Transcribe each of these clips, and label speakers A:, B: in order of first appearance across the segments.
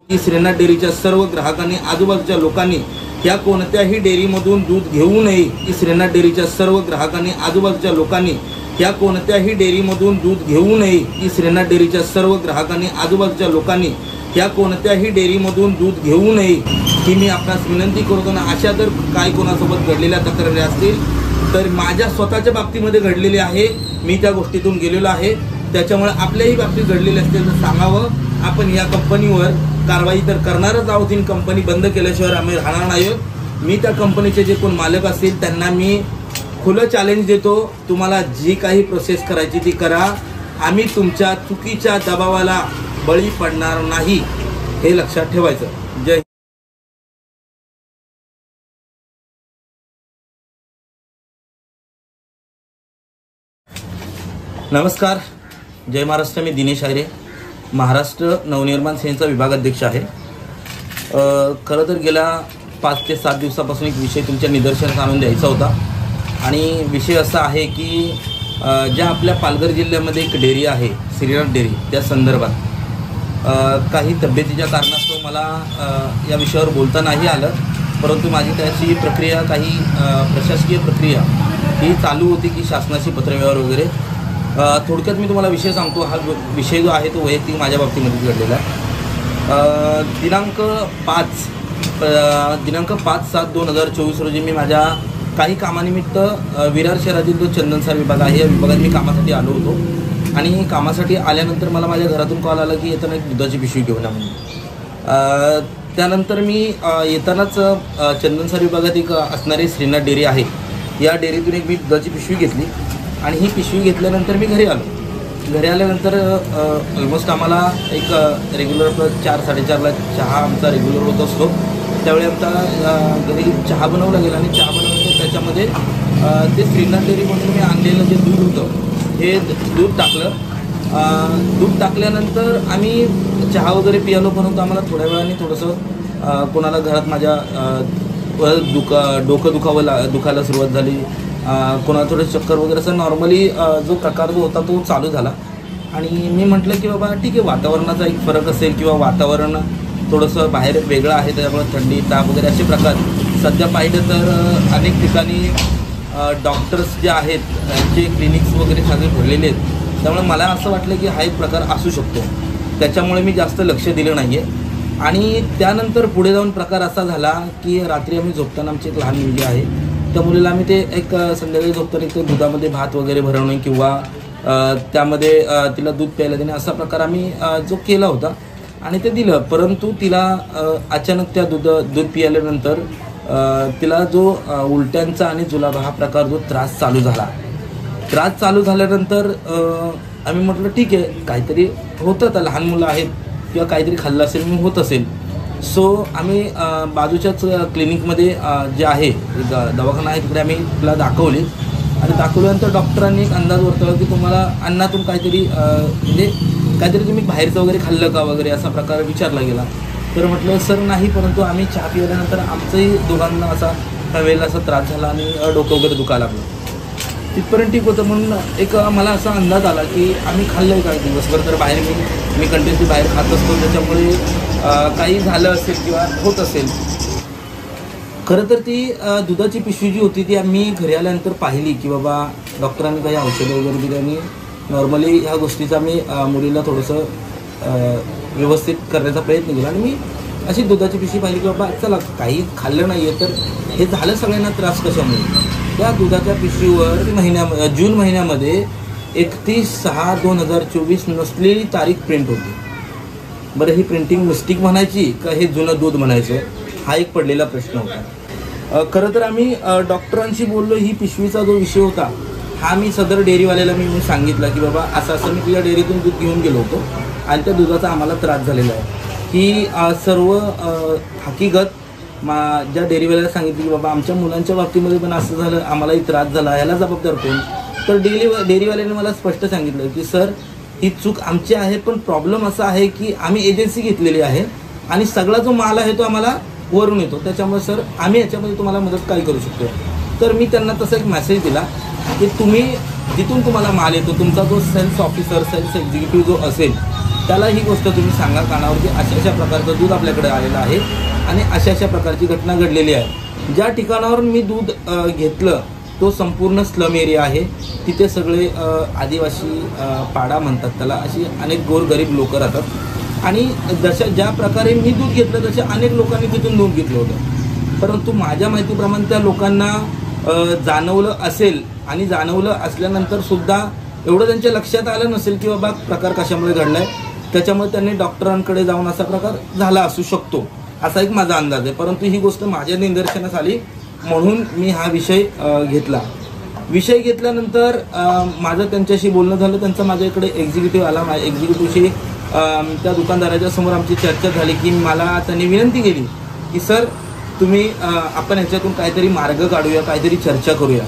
A: श्रीनाथ डेअरीच्या सर्व ग्राहकांनी आजूबाजूच्या लोकांनी या कोणत्याही डेअरीमधून दूध घेऊ नये। श्रीनाथ डेअरीच्या सर्व ग्राहकांनी आजूबाजूच्या लोकांनी या कोणत्याही डेअरीमधून दूध घेऊ नये। श्रीनाथ डेअरीच्या सर्व ग्राहकांनी आजूबाजूच्या लोकांनी या कोणत्याही डेअरीमधून दूध घेऊ नये ही मी आपणास विनंती करतो ना। अशा जर काय कोणासोबत घडलेल्या तक्रारी असतील तर माझ्या स्वतःच्या बाबतीमध्ये घडलेली आहे, मी त्या गोष्टीतून गेलेलो आहे, त्याच्यामुळे आपल्याही बाबतीत घडलेले असतील तर सांगावं। आपण या कंपनीवर कारवाई तर करणारच आहोत, ही कंपनी बंद केल्याशिवाय आम्ही राहणार नाही। मी त्या कंपनीचे जे कोण मालक असतील त्यांना मी खुलं चॅलेंज देतो, तुम्हाला जी काही प्रोसेस करायची ती करा, आम्ही तुमच्या चुकीच्या दबावाला बळी पडणार नाही, हे लक्षात ठेवायचं। जय नमस्कार, जय महाराष्ट्र। मी दिनेश आयरे, महाराष्ट्र नवनिर्माण सेनेचा विभाग अध्यक्ष आहे। खरं तर गेल्या 5 ते 7 दिवसापासून एक विषय तुमच्या निदर्शनास आणून द्यायचा होता आणि विषय असा आहे की ज्या आपल्या पालघर जिल्ह्यामध्ये एक डेअरी आहे श्रीनाथ डेअरी, त्या संदर्भात काही तब्येतीच्या कारणास्तव मला या विषयावर बोलता नाही आलं, परंतु माझी त्याची प्रक्रिया काही प्रशासकीय प्रक्रिया ही चालू होती की शासनाची पत्रव्यवहार वगैरे। थोडक्यात मी तुम्हाला विषय सांगतो। हा विषय जो आहे तो वैयक्तिक माझ्या बाबतीमध्ये घडलेला आहे। दिनांक 5/7/2024 रोजी मी माझ्या काही कामानिमित्त विरार शहरातील जो चंदनसार विभाग आहे या विभागात मी कामासाठी आलो होतो आणि कामासाठी आल्यानंतर मला माझ्या घरातून कॉल आला की येताना एक दुधाची पिशवी घेऊन या म्हणून। त्यानंतर मी येतानाच चंदनसार विभागात एक असणारी श्रीनाथ डेअरी आहे, या डेअरीतून एक मी दुधाची पिशवी घेतली आणि ही पिशवी घेतल्यानंतर मी घरी आलो। घरी आल्यानंतर ऑलमोस्ट आम्हाला एक रेग्युलर 4-4:30ला चहा आमचा रेग्युलर होत असतो, त्यावेळी आमचा घरी चहा बनवला गेला आणि चहा बनवल्यानंतर त्याच्यामध्ये ते श्रीनाथ डेअरीमधून मी आणलेलं जे दूध होतं हे दूध टाकलं। दूध टाकल्यानंतर आम्ही चहा वगैरे पियालो, परंतु आम्हाला थोड्या वेळाने थोडंसं कोणाला घरात माझ्या डोकं दुखायला सुरुवात झाली, कोणाला थोडं चक्कर वगैरे असं नॉर्मली जो प्रकार जो होता तो चालू झाला आणि मी म्हटलं की बाबा ठीक आहे, वातावरणाचा एक फरक असेल किंवा वातावरण थोडंसं बाहेर वेगळं आहे, त्याच्यामुळे थंडी ताप वगैरे असे प्रकार सध्या पाहिलं तर अनेक ठिकाणी डॉक्टर्स जे आहेत त्यांचे क्लिनिक्स वगैरे सगळे भरलेले आहेत, त्यामुळे मला असं वाटलं की हा एक प्रकार असू शकतो, त्याच्यामुळे मी जास्त लक्ष दिलं नाही आहे। आणि त्यानंतर पुढे जाऊन प्रकार असा झाला की रात्री आम्ही झोपताना आमची एक लहान मुलगी आहे, त्या मुलीला आम्ही ते एक संध्याकाळी झोपताना एक दुधामध्ये भात वगैरे भरवणे किंवा त्यामध्ये तिला दूध प्यायला देणे असा प्रकार आम्ही जो केला होता आणि ते दिलं, परंतु तिला अचानक त्या दूध पिल्यानंतर तिला जो उलट्यांचा आणि जुलाब हा प्रकार जो त्रास चालू झाल्यानंतर आम्ही म्हटलं ठीक आहे, काहीतरी होतं, तर लहान मुलं आहेत किंवा काहीतरी खाल्लं असेल म्हणून होत असेल। सो आम्ही बाजूच्याच क्लिनिकमध्ये जे आहे दवाखाना आहे तिकडे आम्ही तिला दाखवली आणि दाखवल्यानंतर डॉक्टरांनी एक अंदाज वर्तवला की तुम्हाला अन्नातून काहीतरी म्हणजे काहीतरी तुम्ही बाहेरचं वगैरे खाल्लं का वगैरे असा प्रकार विचारला गेला। तर म्हटलं सर नाही, परंतु आम्ही चहा पिल्यानंतर आमचंही दोघांना असा वेळेला असा त्रास झाला आणि डोकं वगैरे दुखायला लागलं, तिथपर्यंत ठीक होतं। म्हणून एक मला असा अंदाज आला की आम्ही खाल्लं आहे का दिवसभर, तर बाहेर मी कंटिन्युअसली बाहेर खात असतो, त्याच्यामुळे काही झालं असेल किंवा होत असेल। खरं तर ती दुधाची पिशवी जी होती ती आम्ही घरी आल्यानंतर पाहिली की बाबा डॉक्टरांनी काही औषधं वगैरे दिली आणि नॉर्मली ह्या गोष्टीचा मी मुलीला थोडंसं व्यवस्थित करण्याचा प्रयत्न केला आणि मी अशी दुधाची पिशवी पाहिली की बाबा चला काही खाल्लं नाही आहे तर हे झालं सगळ्यांना त्रास कशामुळे। त्या दुधाच्या पिशवीवर जून महिन्यामध्ये 31/6/2024 नसलेली तारीख प्रिंट होती। बरं, ही प्रिंटिंग मिस्टेक म्हणायची का हे जुनं दूध म्हणायचं, हा एक पडलेला प्रश्न होता। खरं तर आम्ही डॉक्टरांशी बोललो, ही पिशवीचा जो विषय होता हा मी सदर डेअरीवाल्याला मी सांगितला की बाबा असं मी तुझ्या डेअरीतून दूध घेऊन गेलो होतो आणि त्या दुधाचा आम्हाला त्रास झालेला आहे। ही सर्व हकीकत ज्या डेअरीवाल्याला सांगितली की बाबा आमच्या मुलांच्या बाबतीमध्ये पण असं झालं, आम्हालाही त्रास झाला, ह्याला जबाबदार कोण? तर डेअरीवाल्याने मला स्पष्ट सांगितलं की सर ही चूक आमची आहे, पण प्रॉब्लेम असा आहे की आम्ही एजन्सी घेतलेली आहे आणि सगळा जो माल आहे तो आम्हाला वरून येतो, त्याच्यामुळे सर आम्ही याच्यामध्ये तुम्हाला मदत काय करू शकतो। तर मी त्यांना तसा एक मेसेज दिला की तुम्ही जिथून तुम्हाला माल येतो तुमचा जो सेल्स ऑफिसर सेल्स एक्झिक्युटिव्ह जो असेल त्याला ही गोष्ट तुम्ही सांगा कानावरती, अशा अशा प्रकारचं दूध आपल्याकडे आलेलं आहे आणि अशा अशा प्रकारची घटना घडलेली आहे. ज्या ठिकाणावर मी दूध घेतलं तो संपूर्ण स्लम एरिया आहे. तिथे सगळे आदिवासी पाडा म्हणतात त्याला, अशी अनेक गोरगरीब लोक राहतात आणि ज्या प्रकारे मी दूध घेतलं तसे अनेक लोकांनी तिथून दूध घेतलं होतं. परंतु माझ्या माहितीप्रमाणे त्या लोकांना जाणवलं असेल आणि जाणवलं असल्यानंतर सुद्धा एवढं त्यांच्या लक्षात आलं नसेल की बाबा प्रकार कशामुळे घडलाय, त्याच्यामुळे त्यांनी डॉक्टरांकडे जाऊन असा प्रकार झाला असू शकतो, असा एक माझा अंदाज आहे. परंतु ही गोष्ट माझ्या निदर्शनास आली म्हणून मी हा विषय घेतला. विषय घेतल्यानंतर माझं त्यांच्याशी बोलणं झालं. त्यांचा माझ्याकडे एक्झिक्युटिव्ह आला. माझ्या एक्झिक्युटिव्हशी त्या दुकानदाराच्या समोर आमची चर्चा झाली की मला त्यांनी विनंती केली की सर तुम्ही आपण ह्याच्यातून काहीतरी मार्ग काढूया, काहीतरी चर्चा करूया.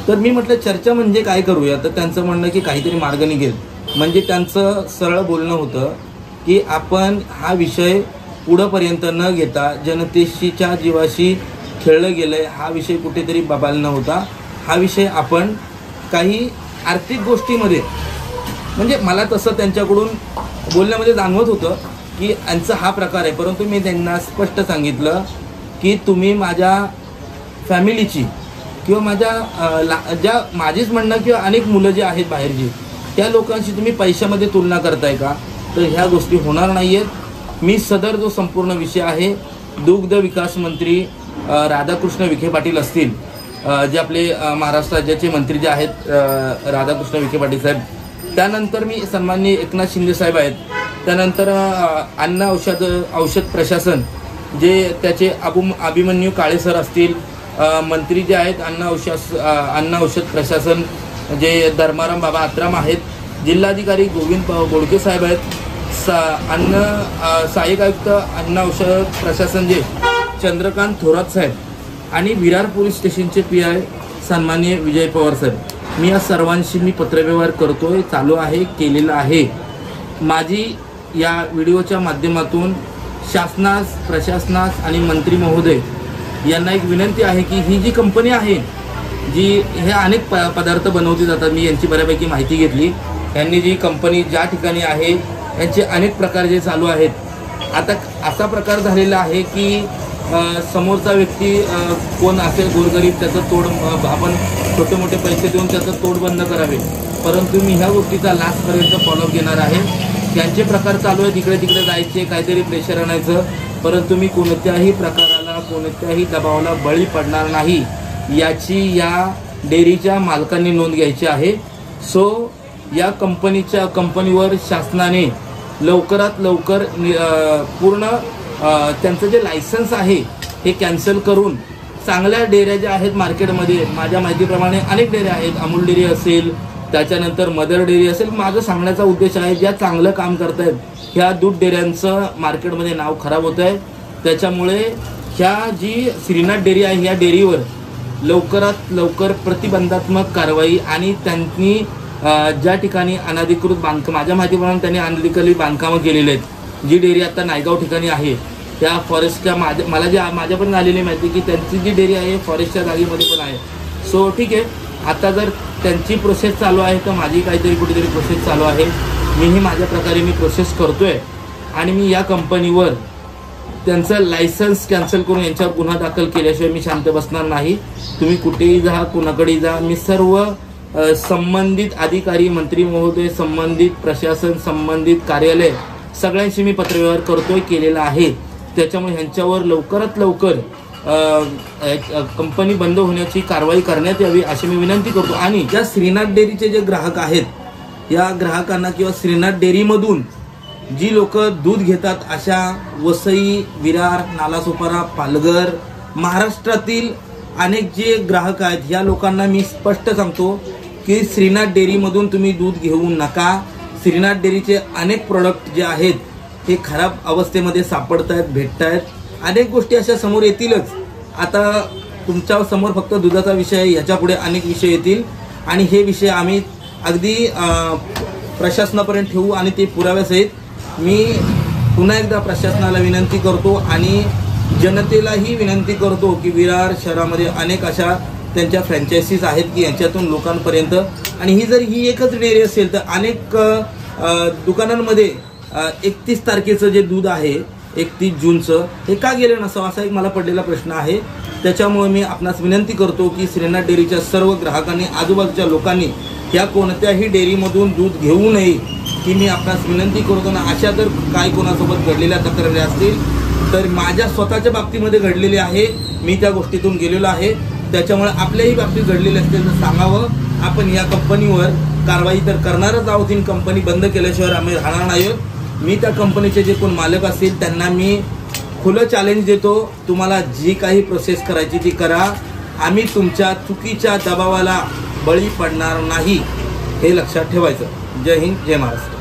A: तर मी म्हटलं चर्चा म्हणजे काय करूया. तर त्यांचं म्हणणं की काहीतरी मार्ग निघेल. म्हणजे त्यांचं सरळ बोलणं होतं की आपण हा विषय पुढंपर्यंत न घेता जनतेशीच्या जीवाशी खेळलं गेलंय, हा विषय कुठेतरी बबाल न होता हा विषय आपण काही आर्थिक गोष्टीमध्ये, म्हणजे मला तसं त्यांच्याकडून बोलण्यामध्ये जाणवत होतं की यांचा हा प्रकार आहे. परंतु मी त्यांना स्पष्ट सांगितलं की तुम्ही माझ्या फॅमिलीची किंवा माझ्या ज्या माझीच म्हणणं किंवा अनेक मुलं जे आहेत बाहेरची त्या लोकांशी तुम्ही पैशामध्ये तुलना करताय का, तर ह्या गोष्टी होणार नाही आहेत. मी सदर जो संपूर्ण विषय आहे दुग्ध विकास मंत्री राधाकृष्ण विखे पाटील असतील, जे आपले महाराष्ट्र राज्याचे मंत्री जे आहेत राधाकृष्ण विखे पाटील साहेब, त्यानंतर मी सन्माननीय एकनाथ शिंदे साहेब आहेत, त्यानंतर अन्न औषध प्रशासन जे त्याचे अभिमन्यू काळे सर असतील, मंत्री जे आहेत अन्न औषध प्रशासन जे धर्माराम बाबा आत्राम आहेत, जिल्हाधिकारी गोविंद बोडके साहेब आहेत, सहाय्यक आयुक्त अन्न औषध प्रशासन जे चंद्रकांत थोरात साहेब आणि विरार पोलीस स्टेशनचे PI सन्माननीय विजय पवार साहेब, मी या सर्वांशी मी पत्रव्यवहार करतोय, चालू आहे, केलेला आहे. माझी या व्हिडिओच्या माध्यमातून शासनास, प्रशासनास आणि मंत्री महोदय यांना एक विनंती आहे की ही जी कंपनी आहे जी हे अनेक पदार्थ बनवली जातात, मी यांची बऱ्यापैकी माहिती घेतली. यांनी जी कंपनी ज्या ठिकाणी आहे यांचे अनेक प्रकार जे चालू आहेत. आता असा प्रकार झालेला आहे की समोरचा व्यक्ती कोण असेल गोरगरीब त्याचं तोड आपण छोटे मोठे पैसे देऊन त्याचं तोड बंद करावे, परंतु मी ह्या गोष्टीचा लास्टपर्यंत फॉलोअप घेणार आहे. त्यांचे प्रकार चालू आहेत, इकडे तिकडे जायचे, काहीतरी प्रेशर आणायचं, परंतु मी कोणत्याही प्रकाराला कोणत्याही दबावाला बळी पडणार नाही याची या डेअरीच्या मालकांनी नोंद घ्यायची आहे. सो या कंपनीवर शासनाने लवकरात लवकर पूर्ण त्यांचं जे लायसन्स आहे हे कॅन्सल करून चांगल्या डेअऱ्या ज्या आहेत मार्केटमध्ये, माझ्या माहितीप्रमाणे अनेक डेअऱ्या आहेत, अमूल डेअरी असेल, त्याच्यानंतर मदर डेअरी असेल. माझा सांगण्याचा उद्देश आहे ज्या चांगलं काम करतायत ह्या दूध डेअऱ्यांचं मार्केटमध्ये नाव खराब होत आहे. त्याच्यामुळे ह्या जी श्रीनाथ डेअरी आहे ह्या डेअरीवर लवकरात लवकर प्रतिबंधात्मक कारवाई आणि त्यांनी ज्या ठिकाणी अनधिकृत बांधकाम, माझ्या माहितीप्रमाणे त्यांनी अनधिकृत बांधकामं केलेली आहेत. जी डेअरी आता नायगाव ठिकाणी आहे त्या फॉरेस्टच्या मला जे माझ्यापर्यंत आलेली माहिती की त्यांची जी डेअरी आहे फॉरेस्टच्या जागेमध्ये पण आहे. सो ठीक आहे, आता जर त्यांची प्रोसेस चालू आहे तर माझी काहीतरी कुठेतरी प्रोसेस चालू आहे. मीही माझ्या प्रकारे मी प्रोसेस करतोय आणि मी या कंपनीवर त्यांचं लायसन्स कॅन्सल करून यांच्यावर गुन्हा दाखल केल्याशिवाय मी शांत बसणार नाही. तुम्ही कुठेही जा, कुणाकडेही जा, मी सर्व संबंधित अधिकारी, मंत्री महोदय, संबंधित प्रशासन, संबंधित कार्यालय सगळ्यांशी मी पत्रव्यवहार करतोय, केलेला आहे. त्याच्यामुळे ह्यांच्यावर लवकरात लवकर कंपनी बंद होण्याची कारवाई करण्यात यावी अशी मी विनंती करतो. आणि ज्या श्रीनाथ डेअरीचे जे ग्राहक आहेत या ग्राहकांना किंवा श्रीनाथ डेअरीमधून जी लोक दूध घेतात अशा वसई, विरार, नालासोपारा, पालघर, महाराष्ट्रातील अनेक जे ग्राहक आहेत या लोकांना मी स्पष्ट सांगतो की श्रीनाथ डेअरीमधून तुम्ही दूध घेऊ नका. श्रीनाथ डेअरीचे अनेक प्रोडक्ट जे आहेत हे खराब अवस्थेमध्ये सापडत आहेत, भेटत आहेत. अनेक गोष्टी अशा समोर येतीलच. आता तुमच्या समोर फक्त दुधाचा विषय आहे, ह्याच्या पुढे अनेक विषय येतील आणि हे विषय आम्ही अगदी प्रशासनापर्यंत ठेवू आणि ते पुराव्यासहित मी पुन्हा एकदा प्रशासनाला विनंती करतो आणि जनतेलाही विनंती करतो की विरार शहरामध्ये अनेक अशा त्यांच्या फ्रँचायसीज आहेत की यांच्यातून लोकांपर्यंत, आणि ही जर ही एकच डेअरी असेल तर अनेक दुकानांमध्ये 31 तारखेचं जे दूध आहे 31 जूनचं हे का गेलं नसावं असा एक मला पडलेला प्रश्न आहे. त्याच्यामुळे मी आपणास विनंती करतो की श्रीनाथ डेअरीच्या सर्व ग्राहकांनी आजूबाजूच्या लोकांनी या कोणत्याही डेअरीमधून दूध घेऊ नये की मी आपणास विनंती करतो ना. अशा जर काय कोणासोबत घडलेल्या तक्रारी असतील तर माझ्या स्वतःच्या बाबतीमध्ये घडलेले आहे, मी त्या गोष्टीतून गेलेलो आहे. त्याच्यामुळे आपल्याही बाबतीत घडलेले असतील तर सांगावं. आपण या कंपनीवर कारवाई तर करणारच आहोत. ही कंपनी बंद केल्याशिवाय आम्ही राहणार नाही आहोत. मी त्या कंपनीचे जे कोण मालक असतील त्यांना मी खुलं चॅलेंज देतो, तुम्हाला जी काही प्रोसेस करायची ती करा. आम्ही तुमच्या चुकीच्या दबावाला बळी पडणार नाही, हे लक्षात ठेवायचं. जय हिंद, जय महाराष्ट्र.